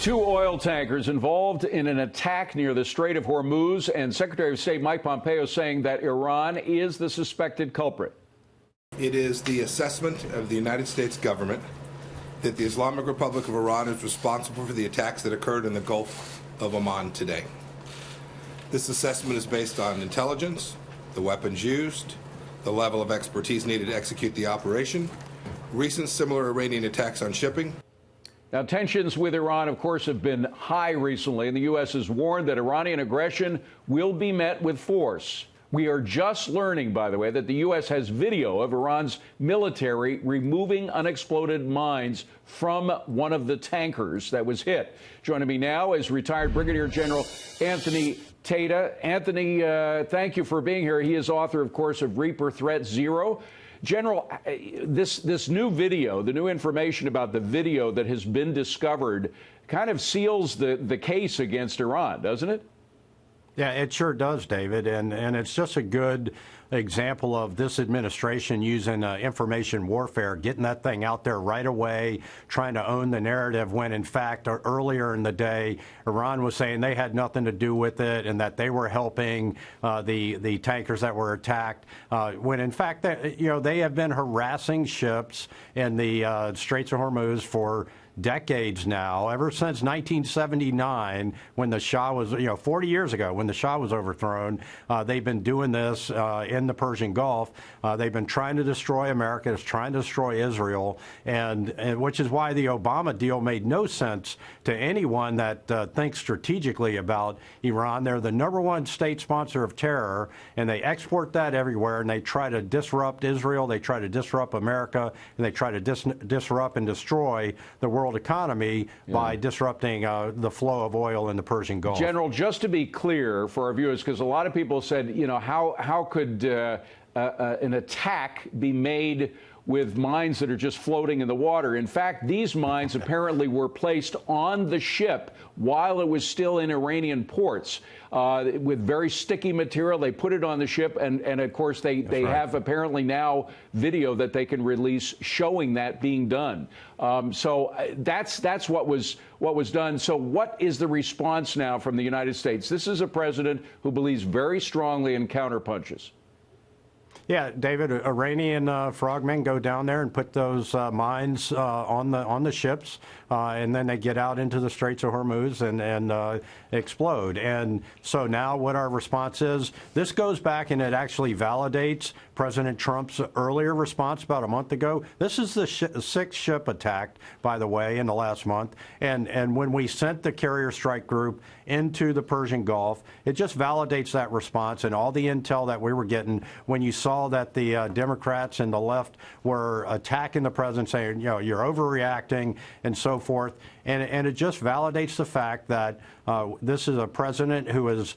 Two oil tankers involved in an attack near the Strait of Hormuz, and Secretary of State Mike Pompeo saying that Iran is the suspected culprit. It is the assessment of the United States government that the Islamic Republic of Iran is responsible for the attacks that occurred in the Gulf of Oman today. This assessment is based on intelligence, the weapons used, the level of expertise needed to execute the operation, recent similar Iranian attacks on shipping. Now, tensions with Iran, of course, have been high recently, and the U.S. has warned that Iranian aggression will be met with force. We are just learning, by the way, that the U.S. has video of Iran's military removing unexploded mines from one of the tankers that was hit. Joining me now is retired Brigadier General Anthony Tata. Anthony, thank you for being here. He is author, of course, of Reaper Threat Zero. General, this new video, the new information about the video that has been discovered kind of seals the case against Iran, doesn't it? Yeah, it sure does, David, and it's just a good example of this administration using information warfare, getting that thing out there right away, trying to own the narrative when, in fact, earlier in the day, Iran was saying they had nothing to do with it and that they were helping the tankers that were attacked, when, in fact, they have been harassing ships in the Straits of Hormuz for decades now, ever since 1979, when the Shah was, 40 years ago, when the Shah was overthrown. They've been doing this in the Persian Gulf. They've been trying to destroy America, trying to destroy Israel, and which is why the Obama deal made no sense to anyone that thinks strategically about Iran. They're the #1 state sponsor of terror, and they export that everywhere, and they try to disrupt Israel, they try to disrupt America, and they try to disrupt and destroy the world economy by disrupting the flow of oil in the Persian Gulf. General, just to be clear for our viewers, because a lot of people said, how could an attack be made with mines that are just floating in the water? In fact, these mines apparently were placed on the ship while it was still in Iranian ports with very sticky material. They put it on the ship, and of course, they have apparently now video that they can release showing that being done. So that's what was done. So what is the response now from the United States? This is a president who believes very strongly in counterpunches. Yeah, David, Iranian frogmen go down there and put those mines on the ships, and then they get out into the Straits of Hormuz and explode. And so now what our response is, this goes back and it actually validates President Trump's earlier response about a month ago. This is the sixth ship attacked, by the way, in the last month. And when we sent the carrier strike group into the Persian Gulf, it just validates that response and all the intel that we were getting when you saw that the Democrats and the left were attacking the president, saying, you're overreacting and so forth. And it just validates the fact that this is a president who is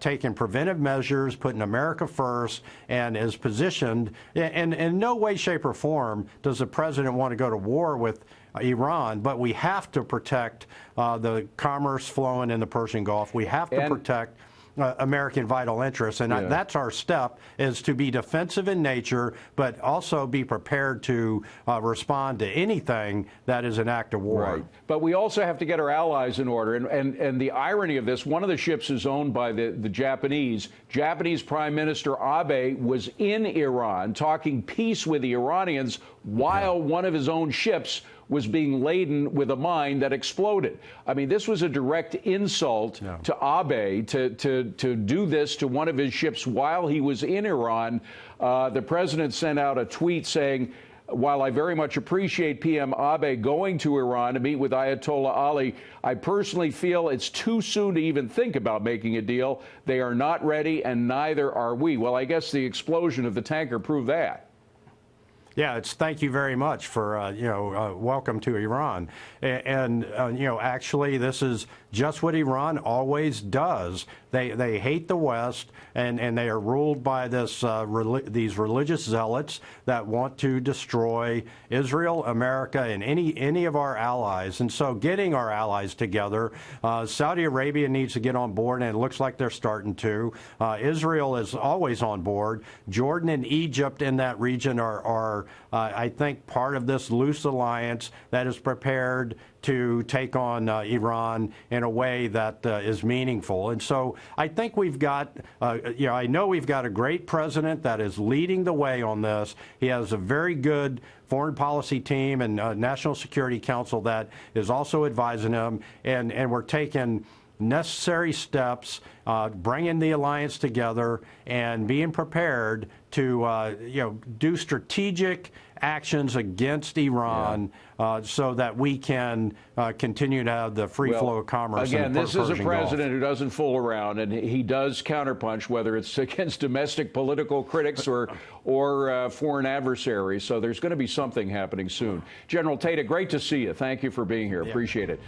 taking preventive measures, putting America first, and is positioned. And in no way, shape, or form does the president want to go to war with Iran, but we have to protect the commerce flowing in the Persian Gulf. We have to protect American vital interests, and that's our step, is to be defensive in nature, but also be prepared to respond to anything that is an act of war. Right. But we also have to get our allies in order, and the irony of this, one of the ships is owned by the Japanese. Japanese Prime Minister Abe was in Iran talking peace with the Iranians while one of his own ships was being laden with a mine that exploded. I mean, this was a direct insult to Abe to do this to one of his ships while he was in Iran. The president sent out a tweet saying, while I very much appreciate PM Abe going to Iran to meet with Ayatollah Ali, I personally feel it's too soon to even think about making a deal. They are not ready, and neither are we. Well, I guess the explosion of the tanker proved that. Yeah, it's thank you very much for, welcome to Iran. And actually, this is just what Iran always does. They hate the West, and they are ruled by these religious zealots that want to destroy Israel, America, and any of our allies. And so getting our allies together, Saudi Arabia needs to get on board, and it looks like they're starting to. Israel is always on board. Jordan and Egypt in that region are I think, part of this loose alliance that is prepared to take on Iran in a way that is meaningful. And so I think we've got, I know we've got a great president that is leading the way on this. He has a very good foreign policy team and National Security Council that is also advising him, and we're taking necessary steps, bringing the alliance together and being prepared to, do strategic actions against Iran so that we can continue to have the free flow of commerce. Again, in the this is a Persian president Gulf. who doesn't fool around, and he does counterpunch, whether it's against domestic political critics or foreign adversaries. So there's going to be something happening soon. General Tata, great to see you. Thank you for being here. Appreciate it.